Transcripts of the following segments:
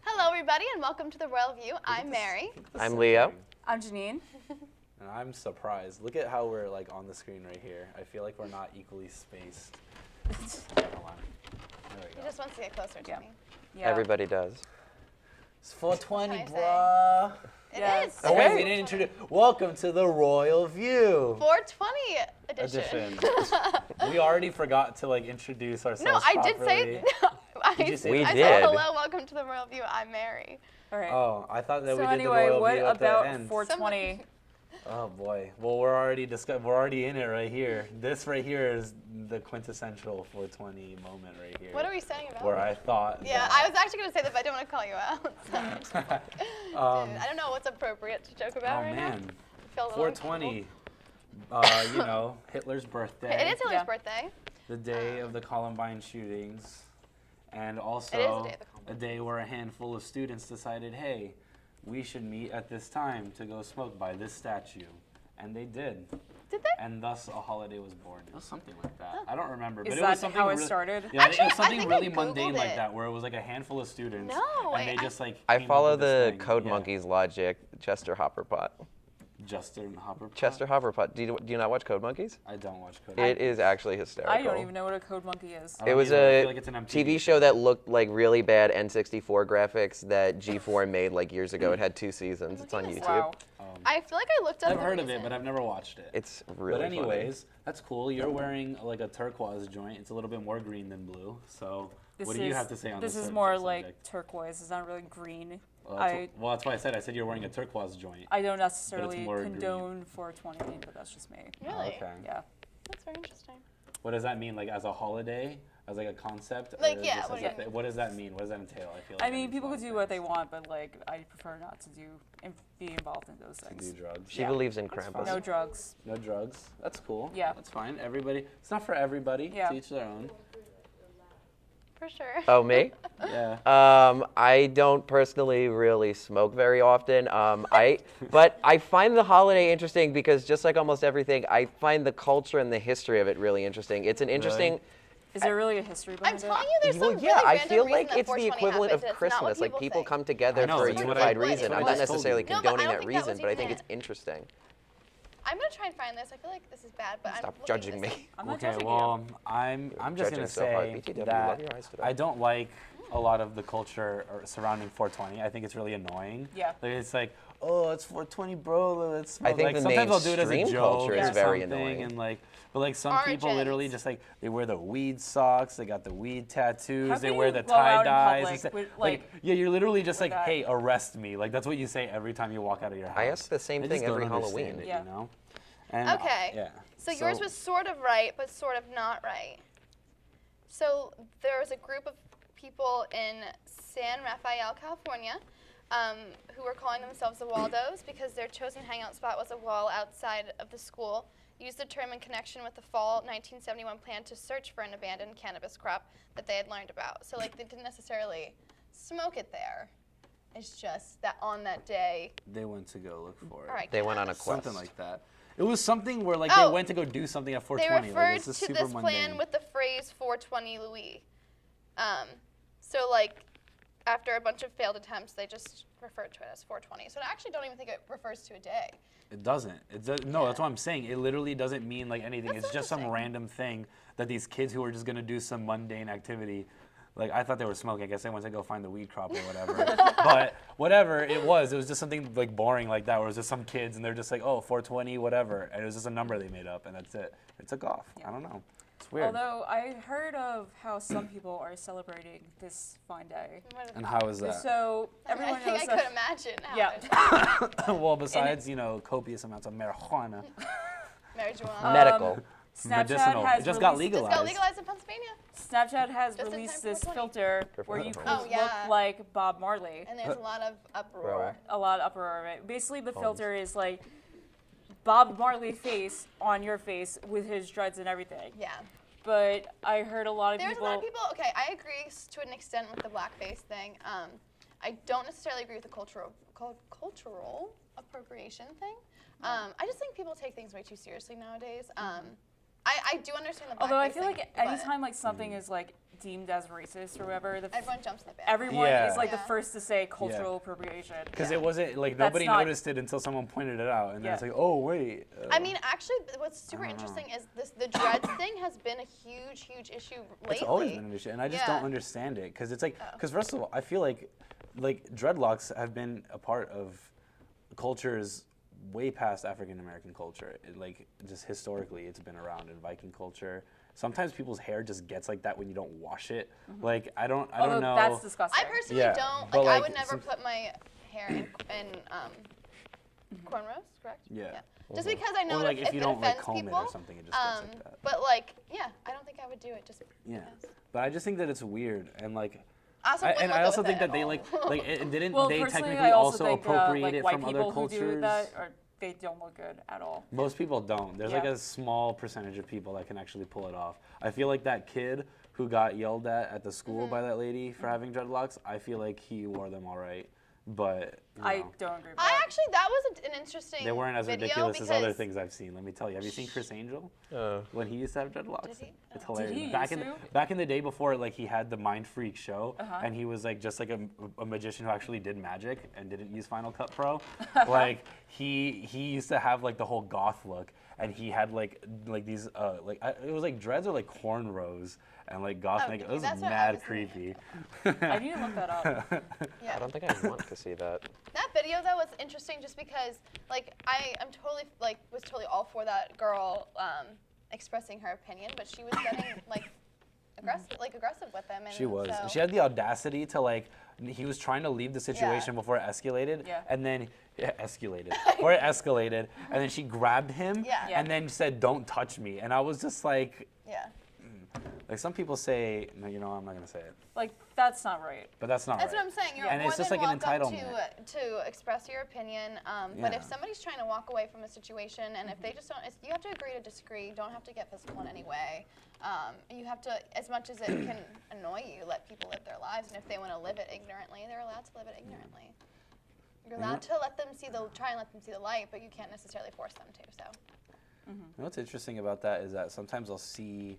Hello, everybody, and welcome to the Royal View. I'm Mary. I'm Leo. I'm Janine. And I'm surprised. Look at how we're like on the screen right here. I feel like we're not equally spaced. Hold on. There we He go. just wants to get closer to Yeah. me. Yeah. Everybody does. It's 420, What can I bruh. It Yes. is. Oh wait, we didn't introduce. Welcome to the Royal View 420 edition. We already forgot to like introduce ourselves. No, I did properly. say. I, Did you say We I did. said hello, welcome to the Royal View. I'm Mary. All right. Oh, I thought that so we did anyway, the Royal what View at about the end. 420? Oh boy. Well, we're already in it right here. This right here is the quintessential 420 moment right here. What are we saying about? Where I thought. Yeah, that- I was actually going to say that, but I didn't want to call you out. So I don't know what's appropriate to joke about Oh right now. man. I feel a little 420. You know, Hitler's birthday. uncomfortable. It is Hitler's Yeah. birthday. The day of the Columbine shootings. And It is also the day of the Columbine. a day where a handful of students decided, hey, we should meet at this time to go smoke by this statue. And they did. Did they? And thus a holiday was born. It was something like that. I don't remember. Is but it that was something how it really, started? Yeah, Actually, it was I something think I really mundane Googled like it. that, where it was like a handful of students. No, and they I- just like I came follow up with this the thing. Code Yeah. Monkeys logic. Chester Hopperpot. Justin Hopper. Chester Hopperpot. Do you not watch Code Monkeys? I don't watch Code It is actually hysterical. I don't even know what a code monkey is. I It don't was either. I a feel like it's an MTV TV show that looked like really bad N64 graphics that G4 made like years ago. It had 2 seasons. It's on Looking YouTube. Wow. I feel like I looked up I've the heard of it, reason. but I've never watched it. It's really But anyways, that's cool. You're wearing like a turquoise joint. It's a little bit more green than blue. So what do you have to say on this? This is subject- more like subject? turquoise. It's not really green. Well, that's why I said you're wearing a turquoise joint. I don't necessarily more green. condone 420, but that's just me. Really? Okay. Yeah. That's very interesting. What does that mean? Like as a holiday, as like a concept? or Like, yeah, just what as do a you mean? what does that mean? What does that entail? I feel. Like I that mean, means people a could lot do of what they things. want, but like I prefer not to be involved in those To things. do drugs. She Yeah. believes in That's Krampus. fine. No drugs. No drugs. That's cool. Yeah. That's fine. Everybody. It's not for everybody. Yeah. To each their own. For sure. Oh, me? Yeah. I don't personally really smoke very often. But I find the holiday interesting because just like almost everything, I find the culture and the history of it really interesting. It's an interesting. Is there really a history I'm behind telling it? you, there's Well, some yeah, really I random feel reason like that it's the 420 equivalent of happens. It's not what Christmas. Like people people think. come together I know, for a that's what unified I- reason. that's I'm what I not just told necessarily you. No, but I condoning don't that think that was reason, but I even think it's it. interesting. I'm gonna try and find this. I feel like this is bad, but Stop I'm looking judging this me. I'm not Okay, judging well, I'm just judging gonna so hard. say BTW, love that your eyes today. I don't like a lot of the culture surrounding 420. I think it's really annoying. Yeah. Like, it's like, oh, it's 420, bro. Let's smoke. I think like, the sometimes I'll do it as a mainstream joke culture or is very something, annoying. and like, but like some Our people literally gens. just like they wear the weed socks, they got the weed tattoos, How they can wear you the go out tie in dyes. public with, like, like, yeah, you're literally just with like, that? hey, arrest me. Like that's what you say every time you walk out of your house. I ask the same I thing just don't every understand Halloween. it, Yeah. You know? And, Okay. Yeah. So yours was sort of right, but sort of not right. So there was a group of people in San Rafael, California, who were calling themselves the Waldos because their chosen hangout spot was a wall outside of the school. Used the term in connection with the fall 1971 plan to search for an abandoned cannabis crop that they had learned about. So like they didn't necessarily smoke it there. It's just that on that day, They went to go look for it. all right. They went on a cannabis. quest. Something like that. It was something where like Oh. they went to go do something at They 420. referred like, it's just to super this plan mundane. with the phrase 420 Louis. So like after a bunch of failed attempts, they just referred to it as 420. So I actually don't even think it refers to a day. It doesn't. It does, no, that's what I'm saying. It literally doesn't mean like anything. That's it's just some interesting. random thing that these kids who are just gonna do some mundane activity. Like I thought they were smoking. I guess they went to go find the weed crop or whatever. But whatever it was just something like boring like that. Where it was just some kids and they're just like, oh, 420, whatever, and it was just a number they made up, and that's it. It took off. I don't know. It's weird. Although I heard of how some people are celebrating this fine day. And how is that? So I everyone think knows I that. could imagine how Yeah. it is. Well, besides copious amounts of marijuana, Marijuana. Medical. Snapchat medicinal. has It just got released- Just got legalized. legalized in Pennsylvania. Snapchat has Just in released time for this 420. filter where you Oh, can yeah. look like Bob Marley. And there's a lot of uproar. A lot of uproar of it. Basically, the filter is like Bob Marley face on your face with his dreads and everything. Yeah. But I heard a lot of There's people. a lot of people. Okay, I agree to an extent with the blackface thing. I don't necessarily agree with the cultural appropriation thing. I just think people take things way too seriously nowadays. I do understand the Although I blackface feel thing, like but anytime like something is like deemed as racist or whatever, everyone jumps in the band. everyone Yeah. is like the Yeah. first to say cultural appropriation. Because Yeah. it wasn't like That's nobody not- noticed it until someone pointed it out, and then it's Yeah. like, oh wait. I mean, actually, what's super I don't know. interesting is the dreads thing has been a huge issue lately. It's always been an issue, and I just Yeah. don't understand it. Because it's like, Oh. because first of all, I feel like dreadlocks have been a part of cultures way past African American culture. Like just historically, it's been around in Viking culture. Sometimes people's hair just gets like that when you don't wash it. Like I don't Although know. that's disgusting. I personally Yeah, don't but, like. I like, would never some- put my hair in cornrows, correct? Yeah. Just because I know Or that like if you it don't like offends comb people. it or something, it just gets like that. But like, yeah, I don't think I would do it. Just Yeah. because. But I just think that it's weird, and like. I also I, wouldn't and look I also with think it that at they all. like it didn't Well, they personally, technically I also think appropriate like it white from people other cultures. who do that, or they don't look good at all. Most people don't. There's like Yeah. a small percentage of people that can actually pull it off. I feel like that kid who got yelled at the school by that lady for having dreadlocks, I feel like he wore them all right. But you I know, don't agree with I that. actually that was an interesting. they weren't as video ridiculous as other because- things I've seen. Let me tell you. Have you seen Chris Angel Uh, when he used to have dreadlocks? Did he? It's Oh. hilarious. Did he back used in to? back in the day before like he had the Mind Freak show, Uh-huh. and he was like just like a magician who actually did magic and didn't use Final Cut Pro. Like he used to have like the whole goth look, and he had like these it was like dreads or like cornrows and like goth Oh, makeup. It was that's what I mad was creepy. I need to look that up. Yeah. I don't think I want to see that. That video though was interesting just because like I'm totally was totally all for that girl expressing her opinion, but she was getting like aggressive with him. And She was. So, She had the audacity to like. He was trying to leave the situation before it escalated, Yeah. and then before it escalated, and then she grabbed him, Yeah. Yeah. and then said, "Don't touch me," and I was just like some people say, no, you know, I'm not gonna say it, Like that's not right. but that's not That's right. what I'm saying. You're And more it's just than like an welcome entitlement. to express your opinion. But Yeah. if somebody's trying to walk away from a situation, and if they just don't, you have to agree to disagree. You don't have to get physical in any way. You have to, as much as it can annoy you, let people live their lives. And if they want to live it ignorantly, they're allowed to live it ignorantly. You're allowed to let them try and let them see the light, but you can't necessarily force them to. So. You know what's interesting about that is that sometimes I'll see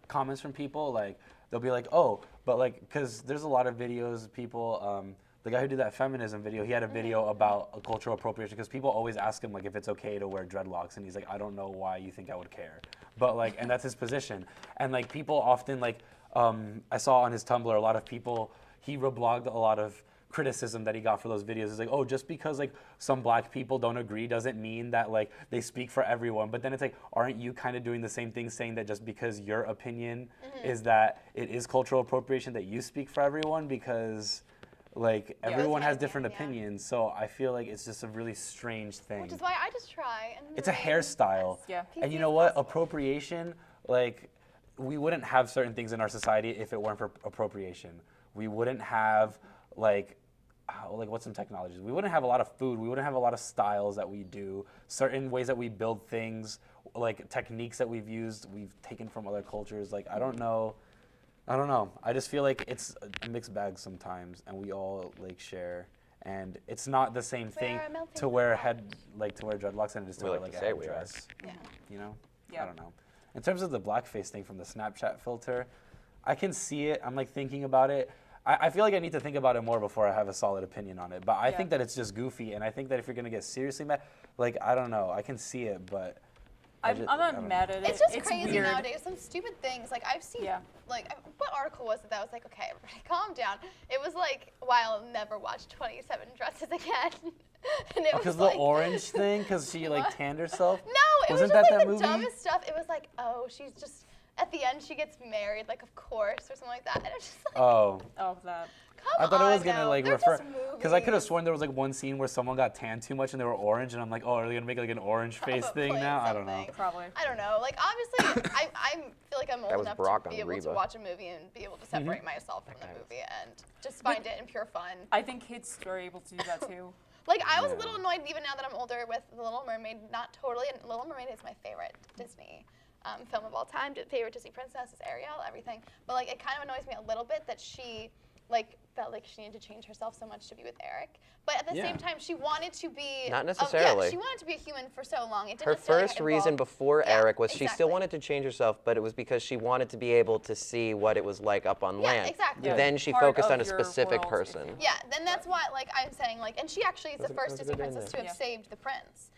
comments from people like they'll be like, oh, but like because there's a lot of videos of people. The guy who did that feminism video, he had a video about a cultural appropriation because people always ask him like if it's okay to wear dreadlocks, and he's like, I don't know why you think I would care, but like, and that's his position. And like people often like, I saw on his Tumblr a lot of people. He reblogged a lot of criticism that he got for those videos. It's like, oh, just because like some black people don't agree doesn't mean that like they speak for everyone. But then it's like, aren't you kind of doing the same thing, saying that just because your opinion is that it is cultural appropriation that you speak for everyone, because like everyone has Yeah, different yeah. opinions. So I feel like it's just a really strange thing. Which is why I just try. And It's a remain hairstyle. as Yeah. And you PC know as what? possible. Appropriation, like, we wouldn't have certain things in our society if it weren't for appropriation. We wouldn't have, like what's some technologies? We wouldn't have a lot of food. We wouldn't have a lot of styles that we do. Certain ways that we build things, like techniques that we've used, we've taken from other cultures. Like, I don't know. I just feel like it's a mixed bag sometimes, and we all like share. And it's not the same thing We're a melting to wear pot. dreadlocks and it is to We wear like like to a say we are. headdress. Yeah. You know? Yeah. I don't know. In terms of the blackface thing from the Snapchat filter, I can see it. I'm like thinking about it. I feel like I need to think about it more before I have a solid opinion on it. But I Yeah. think that it's just goofy, and I think that if you're gonna get seriously mad, like I don't know, I can see it, but I'm I not don't mad at it. It's just crazy weird. nowadays. Some stupid things. Like I've seen. Yeah. Like what article was it that was like, okay, everybody, calm down. It was like, why I'll never watch 27 Dresses again. And it was because like, the orange thing, because she like What? tanned herself. No, it Wasn't was just that like that the movie? dumbest stuff. It was like, oh, she's just at the end she gets married, like of course, or something like that. And it's just like, Oh. Oh, that. come I thought it was on gonna now. like They're refer, just because I could have movies. sworn there was like one scene where someone got tanned too much and they were orange, and I'm like, oh, are they gonna make like an orange face thing Probably now? I don't know. something. Probably. I don't know. Like obviously, I feel like I'm old was enough Brock to be on able to Reba. watch a movie and be able to separate myself from the movie and just find it in pure fun. I think kids are able to do that too. Like I was a Yeah. little annoyed even now that I'm older with The Little Mermaid. Not totally. And Little Mermaid is my favorite Disney film of all time. Favorite Disney princess is Ariel. Everything. But like it kind of annoys me a little bit that she like felt like she needed to change herself so much to be with Eric. But at the Yeah. same time, she wanted to be Not yeah, necessarily. she wanted to be a human for so long. It didn't Her necessarily first get reason involved. before Yeah, Eric was she still exactly. wanted to change herself, but it was because she wanted to be able to see what it was like up on Yeah, land. exactly. Yeah. Then she Part focused of on a your specific world, person. Yeah, then that's why, like, I'm saying, like, and she actually is the That's a- first that's a Disney good princess idea. to have Yeah. saved the prince.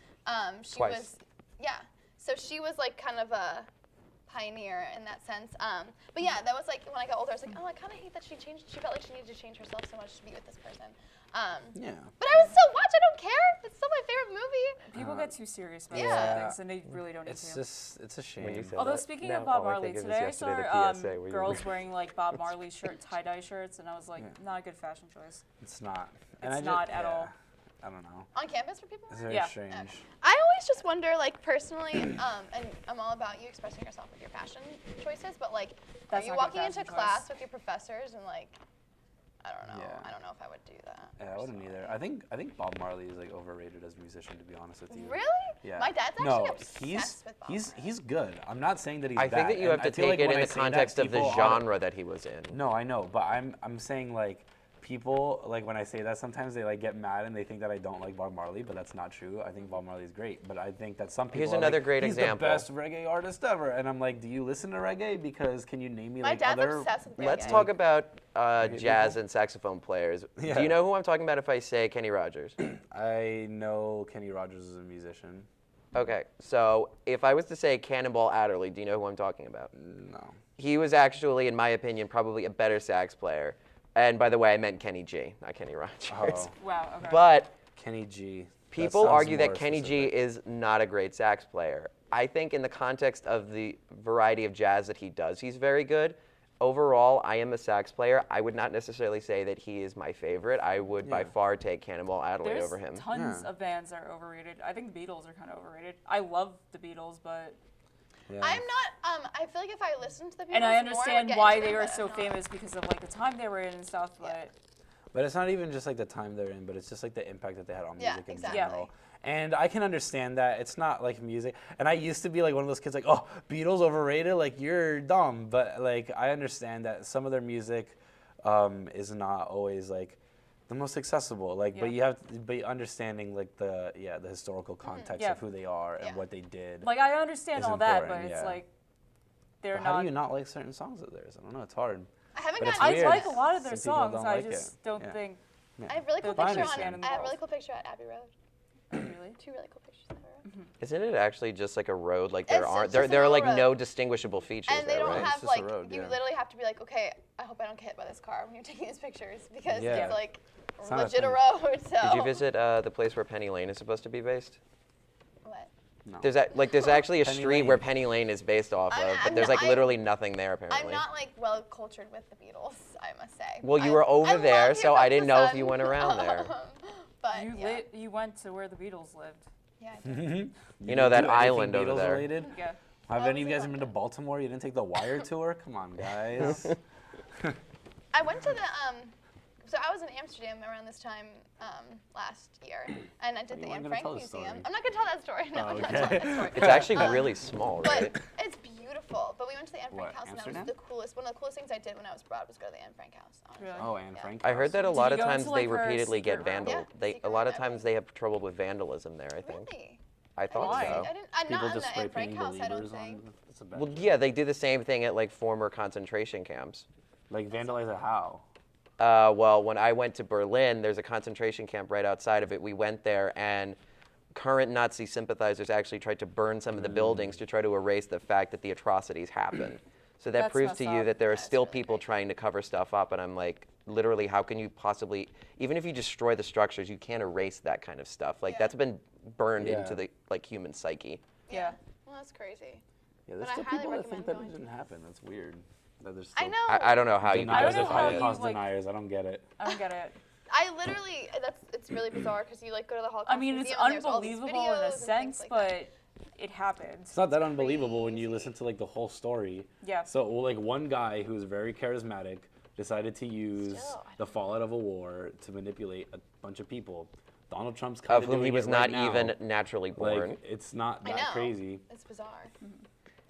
She Twice. was, yeah. So she was like kind of a pioneer in that sense. But yeah, that was like when I got older, I was like, oh, I kind of hate that she changed. She felt like she needed to change herself so much to be with this person. Yeah. But I would still watch. I don't care. It's still my favorite movie. People get too serious about Yeah. some things, and they really don't need It's to. just, it's a shame. When you said Although that, speaking now of Bob all I Marley, think of is today I yesterday saw the PSA where you girls wearing like Bob Marley tie-dye shirts, and I was like, Yeah. not a good fashion choice. It's not. It's not at all. I don't know. On campus for people? It's very Yeah. strange. I always just wonder, like, personally, and I'm all about you expressing yourself with your fashion choices, but, like, That's are you not a good walking into fashion choice. class with your professors and, like, I don't know. Yeah. I don't know if I would do that. Yeah, I wouldn't either. I think Bob Marley is like overrated as a musician, to be honest with you. Really? Yeah. My dad's actually no, obsessed with Bob Marley. he's good. I'm not saying that he's I think bad. that you have And to I feel take like it when in I the say that, context of the people genre that he was in. No, I know, but I'm saying like people like when I say that sometimes they like get mad and they think that I don't like Bob Marley, but that's not true. I think Bob Marley is great, but I think that some people Here's are another like, great he's example. the best reggae artist ever, and I'm like, do you listen to reggae? Because can you name me My like dad's other? obsessed with reggae. Let's talk about jazz people? and saxophone players. Yeah. Do you know who I'm talking about if I say Kenny Rogers? I know Kenny Rogers is a musician. Okay, so if I was to say Cannonball Adderley, do you know who I'm talking about? No. He was actually, in my opinion, probably a better sax player. And by the way, I meant Kenny G, not Kenny Rogers. Oh, Wow. Okay. But Kenny G. people sounds argue that more Kenny G specific. is not a great sax player. I think in the context of the variety of jazz that he does, he's very good. Overall, I am a sax player. I would not necessarily say that he is my favorite. I would by Yeah. far take Cannonball Adderley There's over him. tons Yeah. of bands that are overrated. I think the Beatles are kind of overrated. I love the Beatles, but Yeah. I'm not. I feel like if I listened to the Beatles and I more, understand would get why into they them, were but so I'm not. famous because of like the time they were in and stuff. But But it's not even just like the time they're in, but it's just like the impact that they had on Yeah, music in exactly. general. And I can understand that. It's not like music. And I used to be like one of those kids like, oh, Beatles overrated? Like, you're dumb. But like, I understand that some of their music is not always like the most accessible. Like, but Yeah. you have to be understanding like the historical context Yeah. of who they are and Yeah. what they did. like I understand Is all that, but important, it's yeah. like they're But how not. do you not like certain songs of theirs? I don't know. It's hard. I haven't But it's gotten I into weird. like a lot of their Some people songs. don't I like just it. don't Yeah. think I have a really cool They're picture fine. on. in the I have a world. really cool picture at Abbey Road. really. Two really cool pictures there. Isn't it actually just like a road? Like there It's aren't just there are a like road. no distinguishable features And they there, don't right? have It's just a like road, you yeah. literally have to be like, okay, I hope I don't get hit by this car when you're taking these pictures because Yeah. it's like It's not a legit a thing. road. So Did you visit the place where Penny Lane is supposed to be based? What? No. There's there's actually a Penny street Lane. where Penny Lane is based off I'm- of, but I'm there's not- like I'm- literally nothing there apparently. I'm not like well cultured with the Beatles, I must say. Well, you I- were over I there, love so Here I Comes didn't the know if Sun. you went around there. But You yeah. you went to where the Beatles lived. Yeah, I did. You know that do anything island over Beatles there. Related? Yeah. Have Well, any of you was guys in been to Baltimore? You didn't take the Wire tour? Come on, guys. I went to the so I was in Amsterdam around this time last year, and I did the You weren't Anne gonna Frank tell the Museum. story. I'm not gonna tell that story. No, Oh, I'm not okay. telling that story. It's actually really small, right? But it's beautiful. But we went to the Anne Frank What, house, and that Amsterdam? was the coolest. One of the coolest things I did when I was abroad was go to the Anne Frank house. Honestly. Really? Oh, Anne Yeah. Frank. I heard that a Did lot you of go times into, they like, her repeatedly get secret room? vandal. Yeah, They a secret lot of room, times they have trouble with vandalism there. I think. Really? I thought Why? so. I didn't. I'm People not in just the spray Anne Frank painting the house. I don't levers think. on. That's a bad Well, idea. yeah, they do the same thing at like former concentration camps. Like vandalize it how? Well, when I went to Berlin, there's a concentration camp right outside of it. We went there, and current Nazi sympathizers actually tried to burn some of the buildings to try to erase the fact that the atrocities happened. So that That's proves to messed you up. that there are That's still really people crazy. trying to cover stuff up, and I'm like, literally, how can you possibly, even if you destroy the structures, you can't erase that kind of stuff. Like Yeah. that's been burned Yeah. into the like human psyche. Yeah. Well, that's crazy. Yeah, there's But I still highly people that think recommend that going it to didn't happen. That's weird. That there's I still know. I don't know how you I deniers don't of know how Holocaust you, like- deniers. I don't get it. I don't get it. I literally, it's really bizarre because you like go to the Holocaust I mean, it's Museum and there's all these unbelievable in a videos and things sense, like but that. it happened. It's not that unbelievable when you crazy. listen to like the whole story. Yeah. So like one guy who's very charismatic decided to use Still, the fallout of a war to manipulate a bunch of people. Donald Trump's kind Of whom he was not even Like naturally born. it's not I that know. crazy. It's bizarre.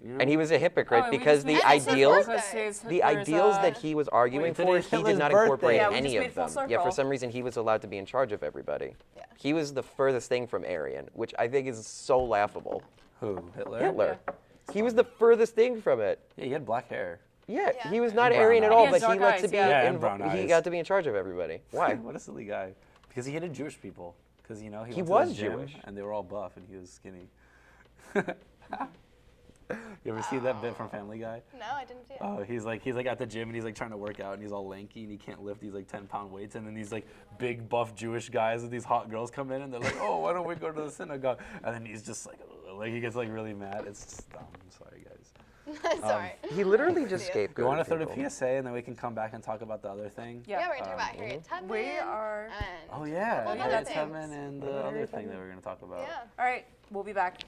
And he was a hypocrite Oh, and we because just the made And it's his ideals, birthday. the ideals that he was arguing Wait, for, today's he did Hitler's not birthday. incorporate Yeah, we any just made of full them. Yet for circle. some reason he was allowed to be in charge of everybody. Yeah. He was the furthest thing from Aryan, which I think is so laughable. Who? Hitler? Hitler. He was the furthest thing from it. Yeah, he had black hair. Yeah, Yeah. he was not And brown Aryan at eyes. all, He has but he dark got to eyes, be yeah. And brown he eyes. got to be in charge of everybody. Why? What a silly guy. Because he hated Jewish people. Because, you know, he went was to the gym Jewish. and they were all buff and he was skinny. You ever see that bit from Family Guy? No, I didn't see it. Oh, he's like at the gym and he's like trying to work out and he's all lanky and he can't lift these like 10-pound weights and then these like big buff Jewish guys with these hot girls come in and they're like, oh, why don't we go to the synagogue? And then he's just like he gets like really mad. It's just dumb. I'm sorry, guys. Sorry. He literally just Yeah. scapegoated You want to throw people. the PSA and then we can come back and talk about the other thing? Yeah. Yeah, we're gonna talk about Harriet Tubman. We are- And Oh yeah, Well, Harriet other Tubman things. and the other thing that we're gonna talk about. yeah. All right, we'll be back.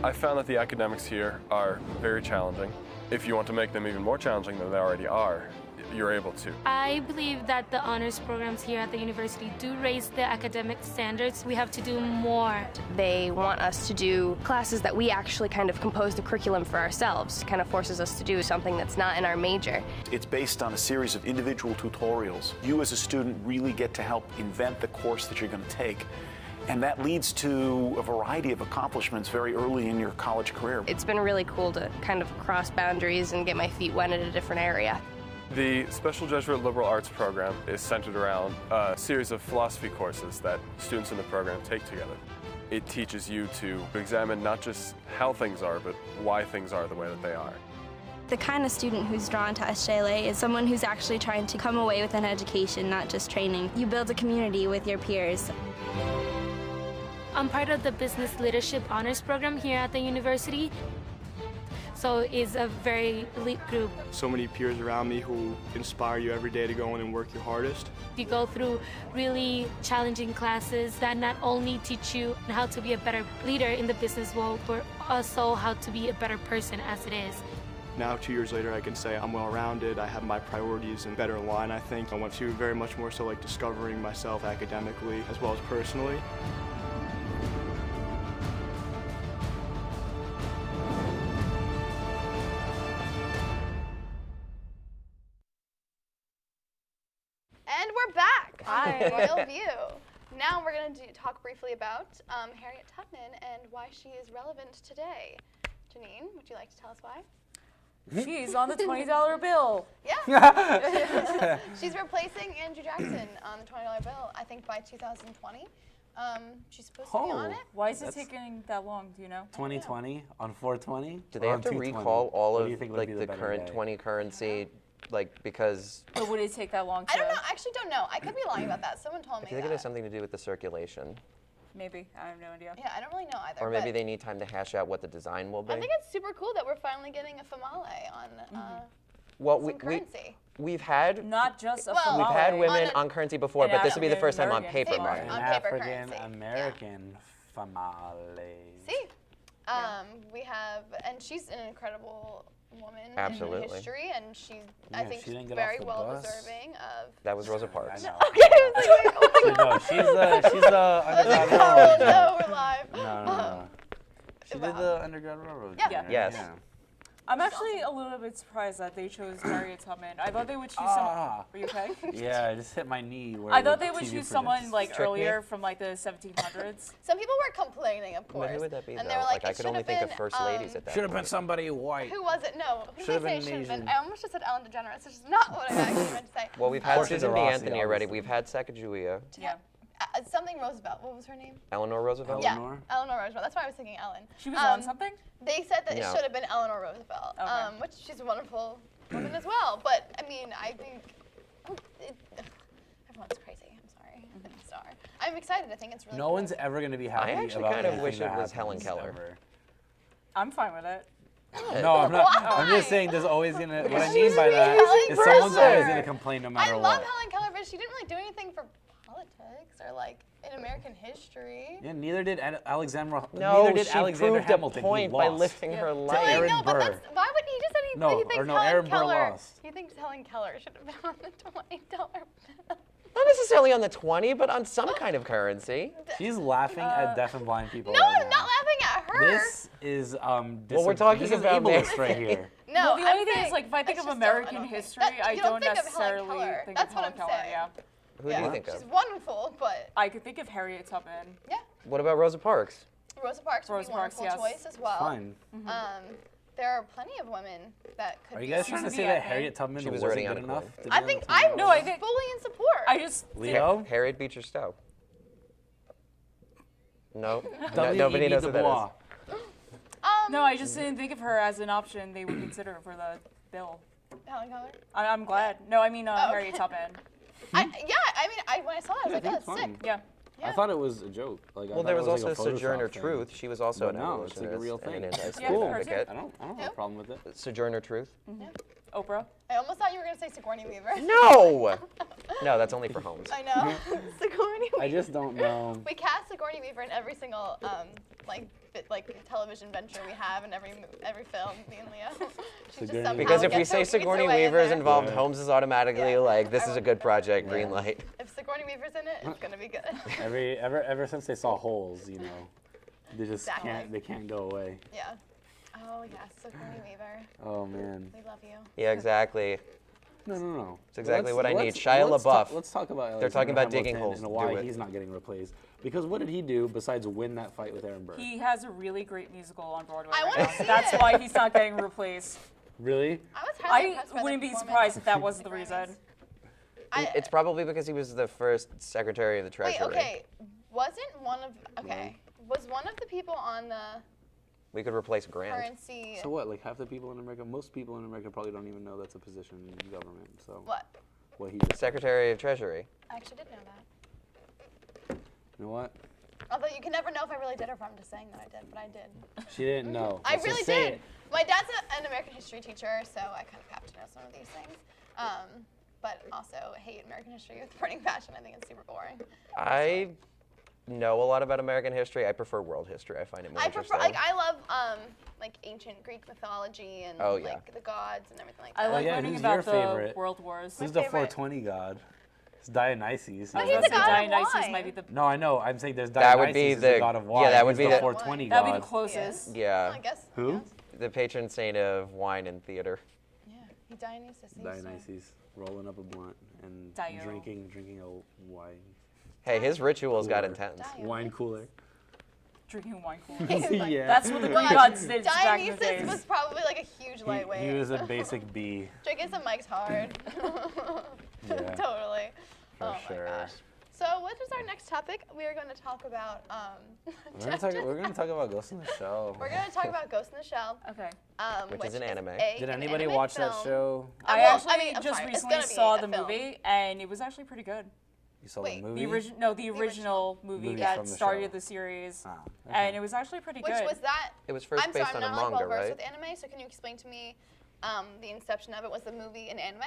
I found that the academics here are very challenging. If you want to make them even more challenging than they already are, you're able to. I believe that the honors programs here at the university do raise the academic standards. We have to do more. They want us to do classes that we actually kind of compose the curriculum for ourselves. Kind of forces us to do something that's not in our major. It's based on a series of individual tutorials. You as a student really get to help invent the course that you're going to take. And that leads to a variety of accomplishments very early in your college career. It's been really cool to kind of cross boundaries and get my feet wet in a different area. The Special Jesuit Liberal Arts program is centered around a series of philosophy courses that students in the program take together. It teaches you to examine not just how things are, but why things are the way that they are. The kind of student who's drawn to SJLA is someone who's actually trying to come away with an education, not just training. You build a community with your peers. I'm part of the Business Leadership Honors Program here at the university. So it's a very elite group. So many peers around me who inspire you every day to go in and work your hardest. You go through really challenging classes that not only teach you how to be a better leader in the business world, but also how to be a better person as it is. Now, 2 years later, I can say I'm well-rounded, I have my priorities in better line, I think. I went to very much more so like discovering myself academically as well as personally. And we're back. Hi. Royal View. Now we're going to talk briefly about Harriet Tubman and why she is relevant today. Janine, would you like to tell us why? She's on the $20 bill. Yeah. She's replacing Andrew Jackson on the $20 bill, I think by 2020. She's supposed to be on Oh. it. Why is it That's- taking that long? Do you know? 2020 on 420. Do they or have on to 220? recall all What of do you think would like be the better current day? 20 currency, like because Or would it take that long to? I don't know. I actually don't know. I could be lying about that. Someone told I me think it that. has something to do with the circulation, Maybe. I have no idea. Yeah, I don't really know either. or maybe but they need time to hash out what the design will be. I think it's super cool that we're finally getting a famale on Well, some currency. we've had Not just a Well, we've had famale. women On a- on currency before, an but this will be the African first time on American paper. famale. Right. An On paper African currency, yeah. American famale. See, we have, and she's an incredible woman Absolutely. in history, and she's, I Yeah, think, she didn't get very off the well bus. deserving of. That was Rosa Parks. I know. Okay, I was like, oh my No, she's the Underground God. Railroad. No, we're live. No. She did the Underground Railroad. Yeah. thing, right? Yes. Yeah. I'm actually a little bit surprised that they chose Harriet Tubman. I thought they would choose Ah. someone. Are you okay? Yeah, I just hit my knee. Where I thought the they would TV choose someone projects. like Trick me. earlier from like the 1700s. Some people were complaining, of But course. who would that be? And though? they were like, I it could only should think have of first been, ladies at that Should have been point. somebody white. Who was it? No. Who Should've did I been say should have been? Asian. I almost just said Ellen DeGeneres, which is not what I actually meant to say. Well, we've had Portrait Susan of B. Rossi, Anthony already. obviously. We've had Sacagawea, Yeah. Something Roosevelt. What was her name? Eleanor Roosevelt. Eleanor? Yeah, Eleanor Roosevelt. That's why I was thinking Ellen. She was on Um, something? They said that No. it should have been Eleanor Roosevelt, Okay. which she's a wonderful woman as well. But I mean, I think everyone's crazy. I'm sorry. I'm a star. I'm excited. I think it's really. No cool. one's ever going to be happy actually about kind of anything wish that it was Helen happens, Keller. ever. I'm fine with it. No, I'm not. I'm Why? just saying there's always going to, what I She's mean by a that really is good someone's always person. going to complain no I matter love what. Helen Keller, but she didn't really do anything for politics or like in American history. Yeah, neither did Alexander. No, neither did she Alexander proved Hamilton. a point He by lost. living her No, life. I Aaron know, but Burr. that's why would he just said No, he thinks or no, Helen Aaron Burr Keller. lost. He thinks Helen Keller should have been on the $20 bill. Not necessarily on the 20, but on some kind of currency. She's laughing at deaf and blind people. No, right I'm now. not laughing at her. This is Well, we're talking this is about ableist right here. No, Well, the I'm only thing saying, is, like, if I think just of don't- American don't think- history, that- I you don't think of Helen necessarily Keller. think That's of what Helen I'm Keller. saying. Yeah, Who do you think She's of? wonderful, but I could think of Harriet Tubman. yeah. What about Rosa Parks? Rosa Parks would Rosa be a Parks, wonderful yes. choice as well. Fine. There are plenty of women that could Are be you guys on trying to the say be that epic. Harriet Tubman She was wasn't already good on enough? Queen. to be I on think the team? I'm No, I think- fully in support. I just Leo? Harriet Beecher Stowe. No, W.E.B. nobody knows Du who that Bois. is. no, I just didn't think of her as an option they would consider for the bill. Helen Keller. I'm glad. No, I mean Harriet okay. Tubman. I mean, when I saw that, I was like, think oh, it's that's fine. sick. Yeah. I thought it was a joke. Like, I Well, thought there it was like also a Photoshop Sojourner thing. Truth. She was also But an no, it's like a evolutionist real and thing. an Yeah, anti-school her too. advocate. I don't have a problem with it. Sojourner Truth? Oprah. I almost thought you were going to say Sigourney Weaver. No! No, that's only for Holmes. I know. Sigourney Weaver. I just don't know. We cast Sigourney Weaver in every single television venture we have in every film. Me and Leo. She just Sigourney somehow Because if we gets say her- gets her Sigourney way in Weaver is there. involved, Yeah. Holmes is automatically Yeah. like, this is a good project, green Yeah. light. If Sigourney Weaver's in it, it's gonna be good. Ever since they saw Holes, you know, they just Exactly. can't go away. Yeah. Oh yes, Sigourney Weaver. Oh man. We love you. Yeah, exactly. No. It's exactly Let's- what I need. let's- Shia let's LaBeouf. Let's talk about. They're talking about Alexander digging Hamilton holes. and Do why it. he's not getting replaced. Because what did he do besides win that fight with Aaron Burr? He has a really great musical on Broadway. I right wanna now. see That's it. why he's not getting replaced. Really? I was highly I impressed by wouldn't the be performance surprised if that at wasn't the the reason. Grammys. It's probably because he was the first Secretary of the Treasury. Wait, okay. Was one of the people on the We could replace Grant. currency? So what? Like half the people in America, most people in America probably don't even know that's a position in government. So What? what he just Secretary of Treasury. I actually did know that. You know what? Although you can never know if I really did or if I'm just saying that I did, but I did. She didn't know. I Let's really just say did. it. My dad's an American history teacher, so I kind of have to know some of these things. But also hate American history with burning passion. I think it's super boring. I know a lot about American history. I prefer world history. I find it more I interesting. prefer, I love like ancient Greek mythology and Oh, yeah. like the gods and everything like I that. like yeah, learning who's about your the favorite? World Wars. Who's the favorite? 420 god? It's Dionysus. Oh, I he's was the gonna say god of Dionysus wine. might be the. No, I know. I'm saying there's That Dionysus would be is the- the god of wine. yeah, that would He's be the the- 420 That'd be god. the closest. Well, Yeah, I guess. Who? yes. the patron saint of wine and theater. Yeah, he Dionysus. he's, Dionysus rolling up a blunt and Dio. drinking a wine Hey, his rituals got Cooler. intense. Dio. wine cooler. Drinking wine coolers. Yeah. That's what the Greek gods did back in the Dionysus days. was probably like a huge lightweight. He was a basic B. Drinking some Mike's Hard. Yeah. Totally. For oh sure. my gosh. So what is our next topic? We are going to talk about We're gonna talk about Ghost in the Shell. We're going to talk about Ghost in the Shell, Okay. Which is an anime. Did anybody anime watch that film. show? I well, actually I mean, I'm just sorry, it's recently gonna be saw a the film. movie, and it was actually pretty good. You saw Wait, the movie? The original movie Movie that from the started show. the series, Ah, okay. and it was actually pretty Which good. was that? It was first I'm based sorry, on I'm a not manga, well versed right? with anime, so can you explain to me the inception of it? Was the movie an anime?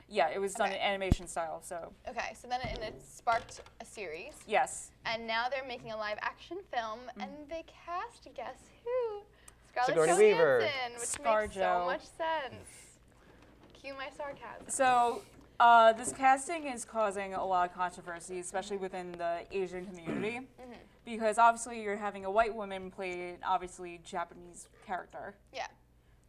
Yeah, it was done in Okay. animation style. So Okay, so then it sparked a series, yes, and now they're making a live action film, and they cast, guess who? Scarlett Sigourney Johansson, Weaver. which makes so ScarJo. much sense. Cue my sarcasm. so this casting is causing a lot of controversy, especially within the Asian community, because obviously you're having a white woman play an obviously Japanese character. Yeah.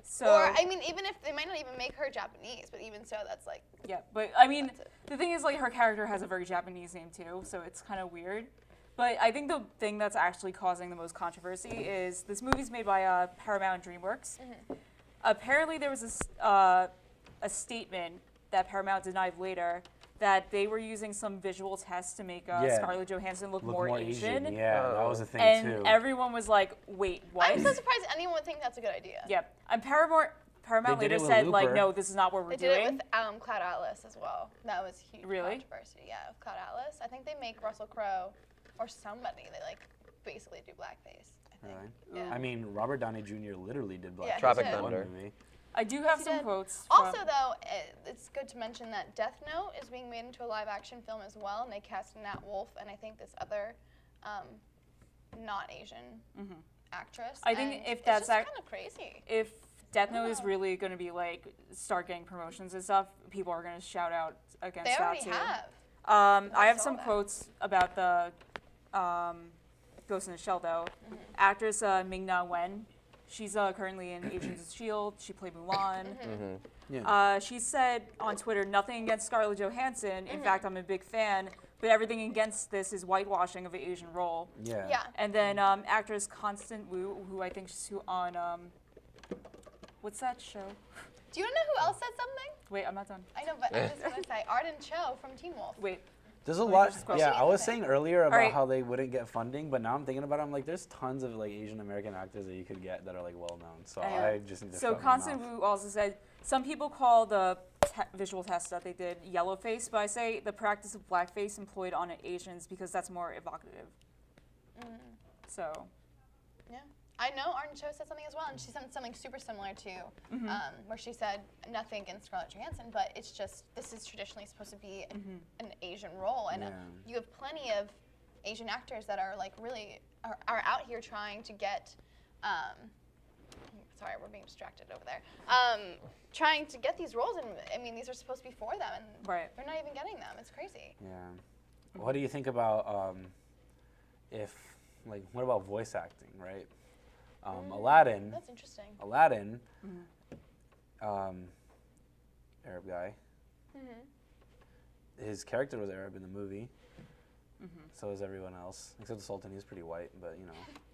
So Or, I mean, even if they might not even make her Japanese, but even so, that's like, yeah, but I mean, That's it. the thing is, like, her character has a very Japanese name too, so it's kind of weird. But I think the thing that's actually causing the most controversy is this movie's made by Paramount DreamWorks. Apparently, there was a statement that Paramount denied later that they were using some visual tests to make Yeah. Scarlett Johansson look Look more Asian. Yeah, that was a thing And too. everyone was like, wait, what? I'm so surprised anyone would think that's a good idea. Yep. And Paramount They did later it with said, like, Looper. no, this is not what we're They doing. did it with Cloud Atlas as well. That was huge Really? controversy. Yeah, with Cloud Atlas. I think they make Russell Crowe or somebody. They like basically do blackface. I think. Right. Yeah. I mean, Robert Downey Jr. literally did black. Yeah, he Tropic did. Thunder. Movie. I do have He some did. quotes. Also, from- though, it's good to mention that Death Note is being made into a live-action film as well, and they cast Nat Wolff and I think this other not Asian actress. I think and if it's that's just kind of crazy. if Death Note is really going to be like start getting promotions and stuff. People are going to shout out against They that already too. have. I have saw some that. quotes about the Ghost in the Shell though. Actress Ming-Na Wen, she's currently in Agents of S.H.I.E.L.D. She played Mulan. She said on Twitter, nothing against Scarlett Johansson. In fact, I'm a big fan, but everything against this is whitewashing of the Asian role. Yeah. Yeah. And then actress Constance Wu, who I think she's on, what's that show? Do you know who else said something? Wait, I'm not done. I know, but I'm just gonna say Arden Cho from Teen Wolf. Wait. There's a me lot. just cross Yeah, it. I was saying earlier about right. how they wouldn't get funding, but now I'm thinking about it. I'm like, there's tons of like Asian American actors that you could get that are like well known. So I just need to. So shut my Constance mouth. Wu also said, some people call the visual test that they did yellowface, but I say the practice of blackface employed on Asians because that's more evocative. So. Yeah. I know Arden Cho said something as well, and she said something super similar to where she said nothing against Scarlett Johansson, but it's just this is traditionally supposed to be an Asian role, and you have plenty of Asian actors that are like really are out here trying to get. Sorry, we're being distracted over there. Trying to get these roles, and I mean these are supposed to be for them, and they're not even getting them. It's crazy. Yeah. What do you think about what about voice acting, right? Aladdin. That's interesting. Aladdin, Arab guy. His character was Arab in the movie. So is everyone else, except the Sultan. He's pretty white, but you know.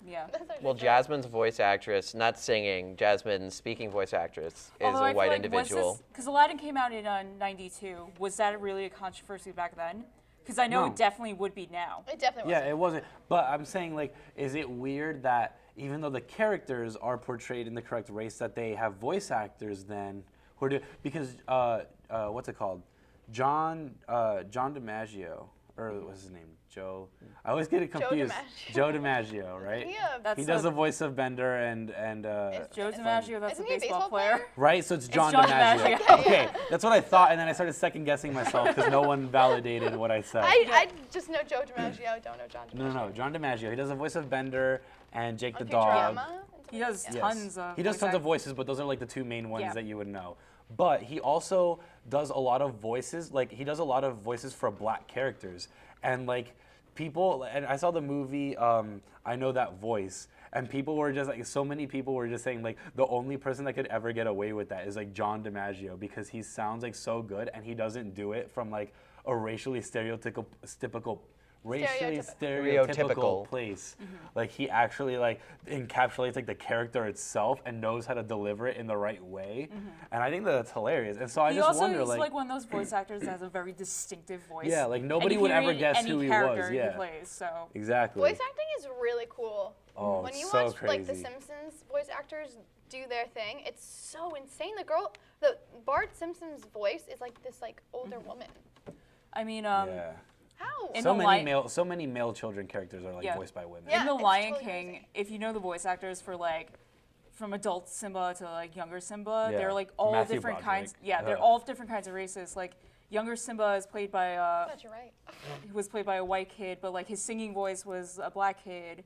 Yeah. Well, Jasmine's voice actress, not singing, Jasmine's speaking voice actress is a white individual. Because Aladdin came out in '92. Was that really a controversy back then? Because I know No. it definitely would be now. It definitely Yeah, it wasn't. But I'm saying, like, is it weird that even though the characters are portrayed in the correct race, that they have voice actors then who are because what's it called? John DiMaggio, or what's his name? Joe. I always get it confused. DiMaggio. Joe DiMaggio, right? Yeah. He does the voice of Bender and Joe DiMaggio, that's Isn't a he a baseball baseball player. player? right? So it's John John DiMaggio. DiMaggio. Okay, that's what I thought, and then I started second guessing myself because no one validated what I said. I just know Joe DiMaggio. I don't know John DiMaggio. No, John DiMaggio. He does the voice of Bender and Jake the dog. Futurama? He does tons of. He does voice tons of act- voices, but those are like the two main ones Yeah. that you would know. But he also does a lot of voices. Like he does a lot of voices for black characters, and like people. And I saw the movie I Know That Voice, and people were just like, so many people were just saying like the only person that could ever get away with that is like John DiMaggio because he sounds like so good, and he doesn't do it from like a racially stereotypical Stereotypical. place. Like he actually like encapsulates like the character itself and knows how to deliver it in the right way. And I think that's hilarious. And so I He just also wonder is like, like one of those voice actors that has a very distinctive voice. yeah, like And nobody you would hear ever it in guess any who he character was. he Yeah. plays, so. Exactly. Voice acting is really cool. Oh, When you so watch like The crazy. Simpsons voice actors do their thing, it's so insane. The Bart Simpson's voice is like this like older woman. I mean, Yeah. How? In So the many Lion- so many male children characters are like Yeah. voiced by women. Yeah. in The it's Lion totally King, crazy. if you know the voice actors for like, from adult Simba to like younger Simba, Yeah. they're like all Matthew different Broderick. kinds. Yeah, they're Ugh. all different kinds of races. Like younger Simba is played by But you're right. he was played by a white kid, but like his singing voice was a black kid.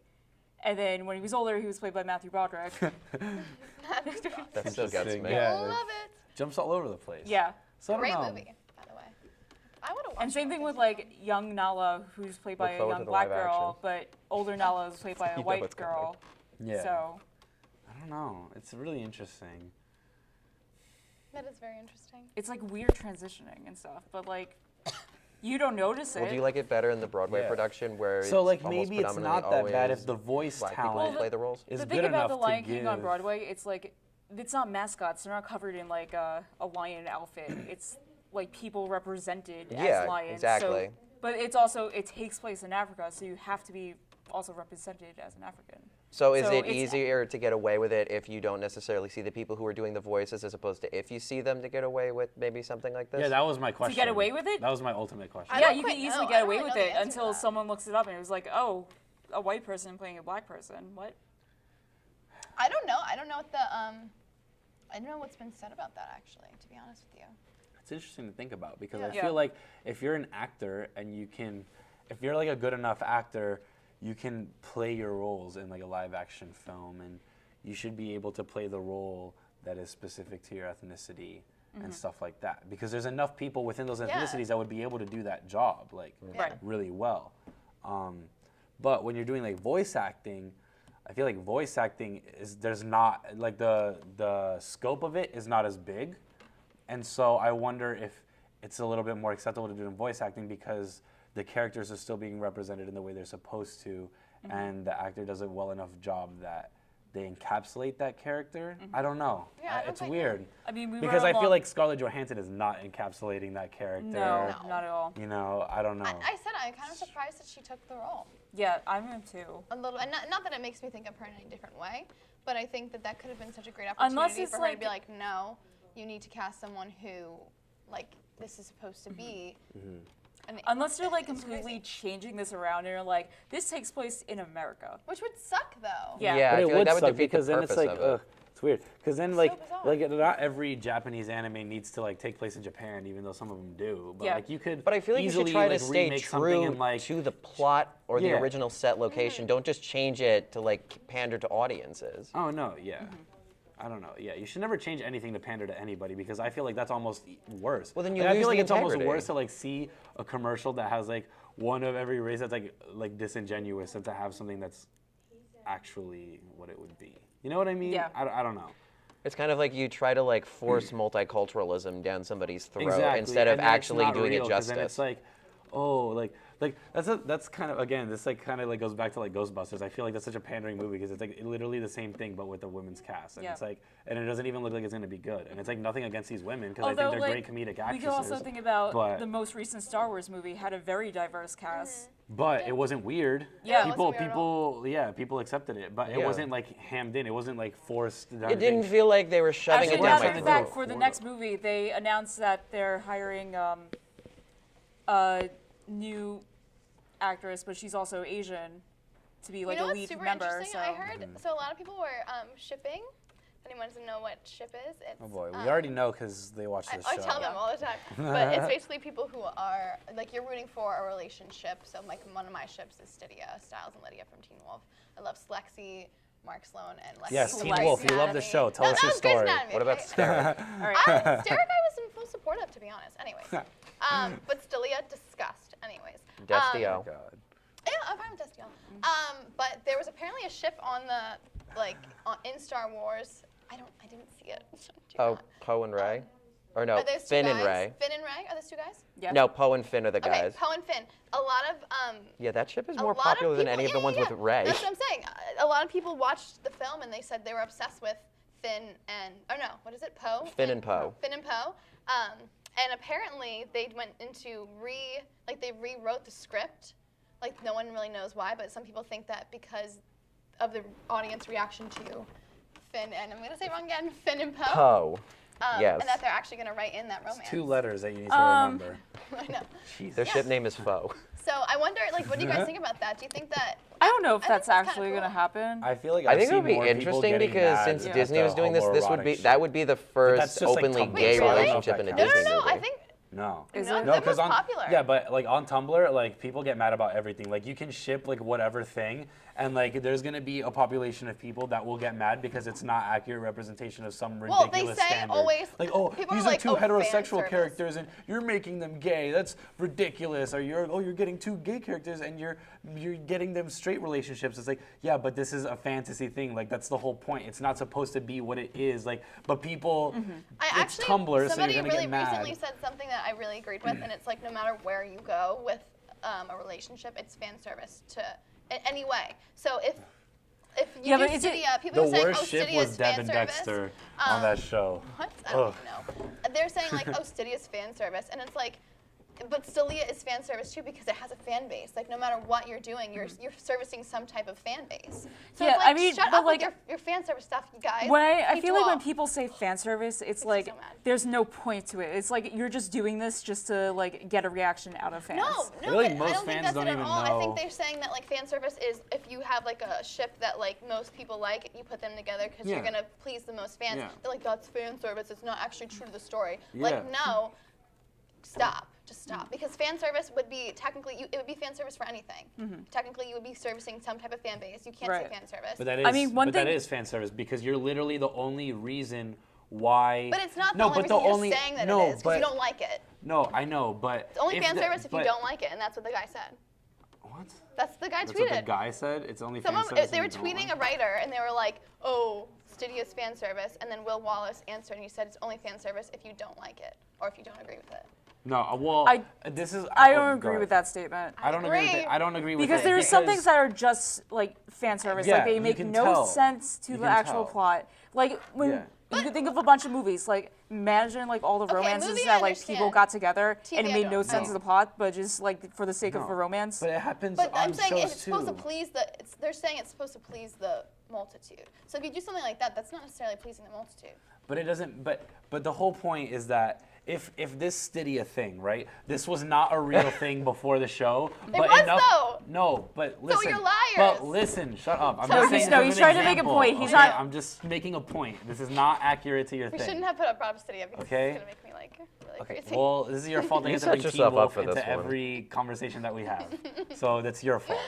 And then when he was older, he was played by Matthew Broderick. That still gets Interesting. me. Yeah. Love it. Jumps all over the place. Yeah. So I don't Great know. movie, by the way. I would have watched And same it. thing with like young Nala, who's played by Look a forward to young the black live girl, but older Nala is played by a know white what's coming. girl. Yeah. So I don't know. It's really interesting. That is very interesting. it's like weird transitioning and stuff, but like you don't notice it. Well, do you like it better in the Broadway Yeah. production where So it's like almost maybe it's predominantly not that bad always if the voice black people talent play the roles? is the good thing enough about the Lion to King on give- Broadway, it's like it's not mascots. They're not covered in like a lion outfit. It's like people represented Yeah, as lions. exactly. So, but it's also it takes place in Africa, so you have to be also represented as an African. So is So it it's- easier to get away with it if you don't necessarily see the people who are doing the voices as opposed to if you see them to get away with maybe something like this? Yeah, that was my question. get away with it? That was my ultimate question. I Yeah, don't you can quite easily know. get I away don't with really it know the answer to until that. someone looks it up and it was like, oh, a white person playing a black person. What? I don't know. I don't know what the I don't know what's been said about that actually, to be honest with you. It's interesting to think about because Yeah. I Yeah. feel like if you're an actor and if you're like a good enough actor, you can play your roles in like a live action film, and you should be able to play the role that is specific to your ethnicity and stuff like that. Because there's enough people within those ethnicities that would be able to do that job like really well. But when you're doing like voice acting, I feel like voice acting there's not like the scope of it is not as big, and so I wonder if it's a little bit more acceptable to do in voice acting because the characters are still being represented in the way they're supposed to, and the actor does a well enough job that they encapsulate that character. I don't know. Yeah, It's weird. I mean, because I feel like Scarlett Johansson is not encapsulating that character. No, not at all. You know, I don't know. I said I'm kind of surprised that she took the role. Yeah, I am too. A little, and not that it makes me think of her in any different way, but I think that could have been such a great Unless opportunity it's for her to like- be like, no, you need to cast someone who, like, this is supposed to be. And Unless you're like it's completely changing this around and you're like, this takes place in America. which would suck though. Yeah. Yeah, But I it feel like would that would suck defeat the because then it's purpose like, of it. ugh, it's weird. Because then bizarre. like not every Japanese anime needs to like take place in Japan, even though some of them do. But Yeah. like you could. But I feel like you easily, should try to like, stay remake something true in, like, to the plot or the Yeah. original set location. Don't just change it to like pander to audiences. Oh no, yeah. I don't know. Yeah, you should never change anything to pander to anybody because I feel like that's almost worse. Well, then you Like, I lose feel like the it's almost integrity. worse to like see a commercial that has like one of every race that's like disingenuous than to have something that's actually what it would be. You know what I mean? Yeah. I don't know. It's kind of like you try to like force multiculturalism down somebody's throat Exactly. instead of and then it's actually not doing real, it 'cause justice. Then it's like, oh, like that's kind of again this like kind of like goes back to like Ghostbusters. I feel like that's such a pandering movie because it's like literally the same thing but with a women's cast, and Yeah. it's like and it doesn't even look like it's gonna be good. And it's like nothing against these women because I Although, think they're like, great comedic actresses. we could also think about but, the most recent Star Wars movie had a very diverse cast. but it wasn't weird. Yeah. It people wasn't weird at people yeah people accepted it, but it Yeah. wasn't like hammed in. It wasn't like forced. It didn't feel like they were shoving Actually, it down matter my of throat. fact, for the next movie, they announced that they're hiring a new actress, but she's also Asian, to be like you know a what's lead super member. interesting? So I heard so a lot of people were shipping. If anyone doesn't know what ship is, it's Oh boy, we already know because they watch I, this I show. tell them all the time, but it's basically people who are like you're rooting for a relationship. So like one of my ships is Stydia, Styles and Lydia from Teen Wolf. I love Slexi, Mark Sloan, and Lexi. Yes, from Teen Grey's Wolf. You love the Anatomy. show. Tell No, us that your was Grey's story. Anatomy, What about okay? Steric? all right. Derek, I was in full support of, to be honest. Anyways, but Stylia, disgust. Anyways, Destio. yeah, I'm fine with Destio. But there was apparently a ship on the in Star Wars. I didn't see it. Do Oh, not. Poe and Ray? Or no, Are those two Finn guys? and Ray. Finn and Ray? Are those two guys? Yeah. No, Poe and Finn are the Okay, guys. Poe and Finn. A lot of Yeah, that ship is a more lot popular of than people, any of the ones with Ray. That's what I'm saying. A lot of people watched the film and they said they were obsessed with Finn and what is it? Poe? Finn and Poe. Finn and Poe. And apparently they went into they rewrote the script. Like no one really knows why, but some people think that because of the audience reaction to Finn and I'm gonna say it wrong again, Finn and Poe. Poe. Yes. And that they're actually gonna write in that romance. 2 letters that you need to remember. I know. Jesus. Their ship name is Foe. So I wonder, like, what do you guys think about that? Do you think that? I don't know if I think that's that's kinda actually cool. going to happen. I feel like I I've think it seen would be more people interesting getting because mad since at Disney the was doing this, this would homoerotic be shit. that would be the that's first just, like, openly Tumblr. gay Wait, really? relationship in a No, Disney no, movie. I think No. Is No, it? No, that because was on popular. yeah, but like on Tumblr, like people get mad about everything. Like you can ship like whatever thing, and like there's gonna be a population of people that will get mad because it's not accurate representation of some Well, ridiculous they say standard. always- like, oh, people are these are like, two oh, fan heterosexual service. characters, and you're making them gay. That's ridiculous. Or you're getting 2 gay characters, and you're getting them straight relationships. It's like, yeah, but this is a fantasy thing. Like that's the whole point. It's not supposed to be what it is. Like, but people, I it's actually Tumblr, so somebody you're gonna really get mad. recently said something that I really agreed with, and it's like no matter where you go with a relationship, it's fan service to in any way. So if you Yeah, do but is it- Stydia, people The are saying, worst oh, ship Stydia's was fan Deb and service. Dexter on that show. What? I don't Ugh. even know. They're saying like, oh, Stydia's fan service, and it's like, but Stylia is fan service too because it has a fan base. Like no matter what you're doing, you're servicing some type of fan base. So Yeah, it's like, I mean, shut but, up like- with your fan service stuff, you guys. When I feel like when K-12. people say fan service, it's me like so mad. there's no point to it. It's like you're just doing this just to like get a reaction out of fans. No, I feel like but most I don't think fans that's don't it at even all. I think know. they're saying that like fan service is if you have like a ship that like most people like, you put them together because you're Yeah. gonna please the most fans. Yeah. They're like, that's fan service. It's not actually true to the story. Yeah. Like no, stop. Just stop. Because fan service would be technically, it would be fan service for anything. Technically, you would be servicing some type of fan base. You can't Right. say fan service. But that is, I mean, one but that thing- is fan service because you're literally the only reason why. But it's not the no, only but reason the you're only, saying that no, it is, because but, you don't like it. No, I know, but It's only fan service if you but- don't like it, and that's what the guy said. What? That's the guy That's tweeted. what the guy said. It's only Someone, fan service. they were and you don't tweeting like a writer, and they were like, "Oh, Studio's fan service," and then Will Wallace answered, and he said, "It's only fan service if you don't like it, or if you don't agree with it." No, well, this is. I oh, don't go agree ahead. with that statement. I don't agree. With it. I don't agree with Because it. there's some things that are just like fan service, Yeah, like they you make can no tell. sense to You the can actual tell. plot. Like when you can think of a bunch of movies, like imagine like all the romances movie I that like people understand. got together and TV it I made don't. no sense to the plot, but just like for the sake of a romance. But it happens But on I'm saying shows it's supposed to too. please they're saying it's supposed to please the multitude. So if you do something like that, that's not necessarily pleasing the multitude. But it doesn't. But the whole point is that if this Stydia thing, right? This was not a real thing before the show. It but was, enough, though. No, but listen. you're liars. But listen, shut up. I'm No, just he's- saying no, this he's as an trying to make a example, point. He's okay? not- I'm just making a point. This is not accurate to your We thing. shouldn't have put up Rob Stydia because Okay. it's gonna make me like really Okay. crazy. Well, this is your fault. That You you have to set bring Teen yourself up Wolf for into this one. every conversation that we have. So that's your fault.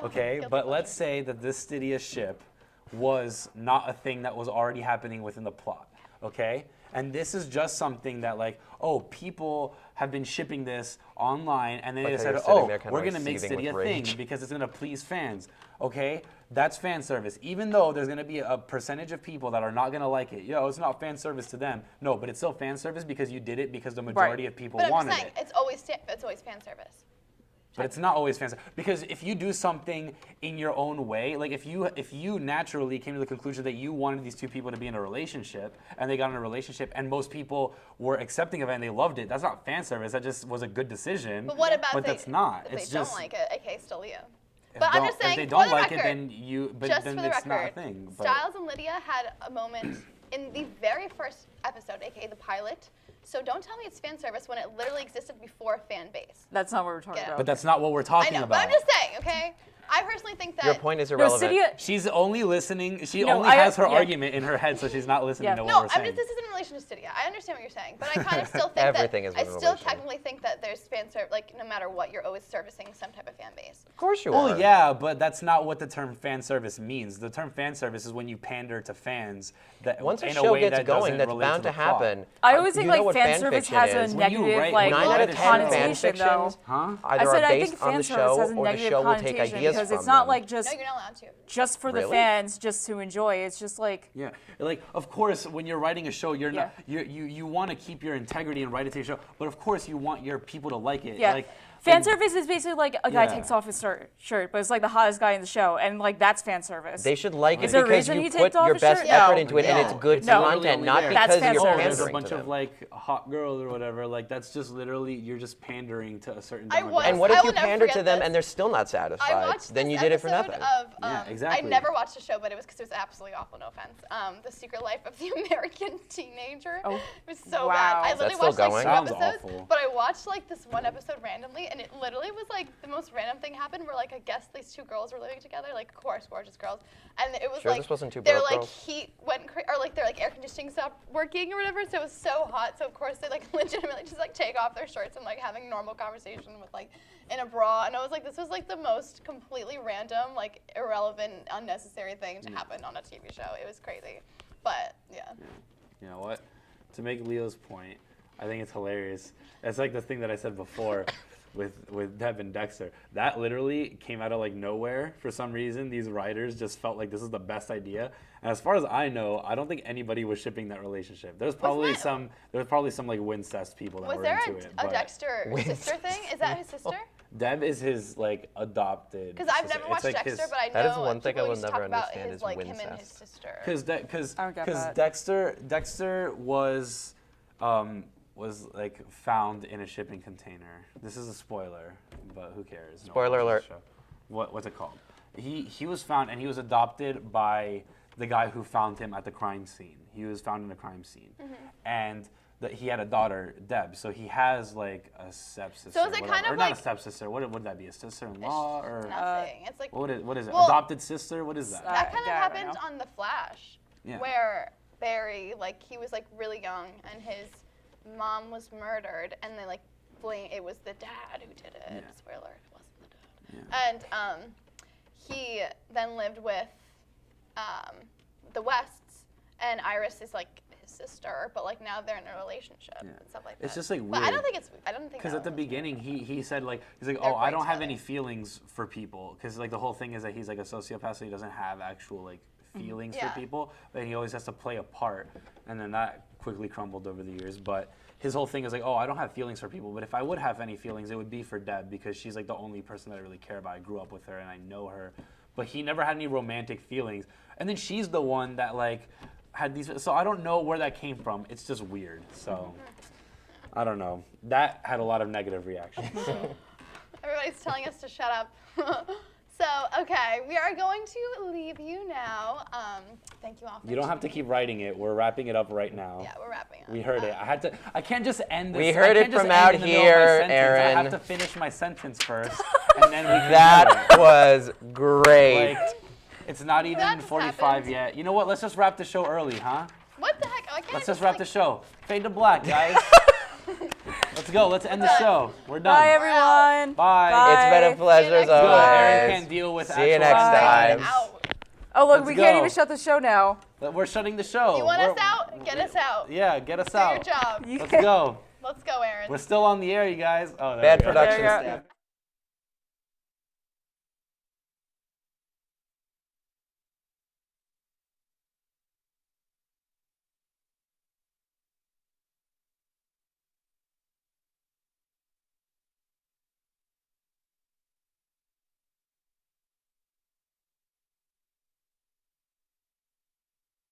Okay. guilty But let's say that this Stydia ship was not a thing that was already happening within the plot. Okay. And this is just something that, like, oh, people have been shipping this online, and then Like they how decided, you're sitting oh, there kinda we're like gonna make seething with Stydia a thing rage. because it's gonna please fans. Okay, that's fan service. Even though there's gonna be a percentage of people that are not gonna like it, it's not fan service to them. No, but it's still fan service because you did it because the majority of people but I'm wanted just saying, it. it's always fan service. But it's not always fan service because if you do something in your own way, like if you naturally came to the conclusion that you wanted these two people to be in a relationship and they got in a relationship and most people were accepting of it and they loved it, that's not fan service. That just was a good decision. But what about But if that's not. If It's they just don't like it, aka still Leo. if But I'm don't- just saying, if they for don't the like it, record, then just then for the it's not a record, thing. But Styles and Lydia had a moment in the very first episode, aka the pilot. So don't tell me it's fan service when it literally existed before a fan base. That's not what we're talking Yeah. about. But that's not what we're talking I know, about. but I'm just saying, okay? I personally think that Your point is No, irrelevant. Stydia, She's only listening. She No, only I- has her yeah. argument in her head, so she's not listening Yeah. to what No, we're saying. this is in relation to Stydia. I understand what you're saying, but I kind of still think Everything that is I in still relation. technically think that there's fan service. Like no matter what, you're always servicing some type of fan base. Of course you are. Well, yeah, but that's not what the term fan service means. The term fan service is when you pander to fans that Once a in show way gets that going, doesn't that's relate bound to to the plot. happen. I always You think know like what fan service fiction has is? a When you negative write- like 9 out of 10 fan connotation though. fictions Huh? I either said are I based think on fan the service show has a or the negative show will take connotation ideas because from it's not them. like just No, you're not allowed to. just for the Really? fans, just to enjoy. It's just like Yeah, like of course when you're writing a show, you're not Yeah. you want to keep your integrity and write it to your show, but of course you want your people to like it. yeah. Like Fan service is basically like a guy Yeah. takes off his shirt, but it's like the hottest guy in the show, and like that's fan service. They should like it Is there a because reason you he put takes off your his best shirt? effort No. into it, and it's good No. content, not That's because fan you're service. there's a pandering bunch to of them. like hot girls or whatever. Like that's just literally you're just pandering to a certain I demographic. was- And what I if will you never pander to forget them this. and they're still not I satisfied? watched Then this you did it for episode nothing. Of, Yeah, exactly. I never watched the show, but it was because it was absolutely awful. No offense. The Secret Life of the American Teenager. Oh, It was so wow. bad. I Is that literally still watched like going? 2 Sounds episodes, awful. but I watched like this one episode randomly, and it literally was like the most random thing happened. Where like I guess these 2 girls were living together, like of course gorgeous girls, and it was Sure like this wasn't 2 their broke like girls? heat went or like their like air conditioning stopped working or whatever, so it was so hot. So of course they like legitimately just like take off their shirts and like having normal conversation with like in a bra, and I was like, this was like the most completely random, like irrelevant, unnecessary thing to happen on a TV show. It was crazy, but yeah. You know what? To make Leo's point, I think it's hilarious. It's like the thing that I said before with Deb and Dexter. That literally came out of like nowhere for some reason. These writers just felt like this is the best idea. And as far as I know, I don't think anybody was shipping that relationship. There's probably some like Wincest people that Was were there into it. a but Dexter sister thing? Is that his sister? Deb is his like adopted. Because I've sister. never It's watched like Dexter, his- but I know That is one thing I people will used to never talk about understand his, is like him and his Wincest. sister. I don't get that. Dexter was like found in a shipping container. This is a spoiler, but who cares? No one Spoiler watches alert. the show. What's it called? He was found and he was adopted by the guy who found him at the crime scene. He was found in a crime scene, and that he had a daughter, Deb. So he has like a stepsister. So is it whatever. kind of or like- not a stepsister? What would that be? A sister-in-law or Nothing. It's like what is it? well, Adopted sister? What is that? that kind of I don't happened know. on The Flash, Yeah. where Barry, like, he was like really young and his mom was murdered, and they like blame it was the dad who did it. Yeah. Spoiler, it wasn't the dad. And he then lived with the Wests, and Iris is like his sister, but like now they're in a relationship and stuff like that. It's just like weird. But I don't think because at the beginning he said like he's like, They're oh, I great don't have together. any feelings for people, because like the whole thing is that he's like a sociopath, so he doesn't have actual like feelings Yeah. for people, but he always has to play a part, and then that quickly crumbled over the years. But his whole thing is like, oh, I don't have feelings for people, but if I would have any feelings, it would be for Deb, because she's like the only person that I really care about. I grew up with her and I know her, but he never had any romantic feelings. And then she's the one that like had these. So I don't know where that came from. It's just weird. So I don't know. That had a lot of negative reactions. Everybody's telling us to shut up. So, okay, we are going to leave you now. Thank you all for You don't have to keep writing it. We're wrapping it up right now. Yeah, we're wrapping up. We heard it. I can't just end this. We heard I it can't just from end out in the middle of my here, sentence. I Aaron. have to finish my sentence first, and then we can That do it. was great. Like, it's not even That just 45 happened. yet. You know what? Let's just wrap the show early, huh? What the heck? I can't Let's just wrap the show. Fade to black, guys. Let's go. Let's end the show. We're done. Bye, everyone. Bye. It's been a pleasure as See you next Go. time. Aaron always. can't deal with See you actual next times. time. Out. Oh, look, Let's we can't go. even shut the show now. We're shutting the show. You want We're- us out? Get us out. Yeah, get us Do your out. job. Let's go. Let's go, Aaron. We're still on the air, you guys. Oh, there Bad we go. production There you go. staff.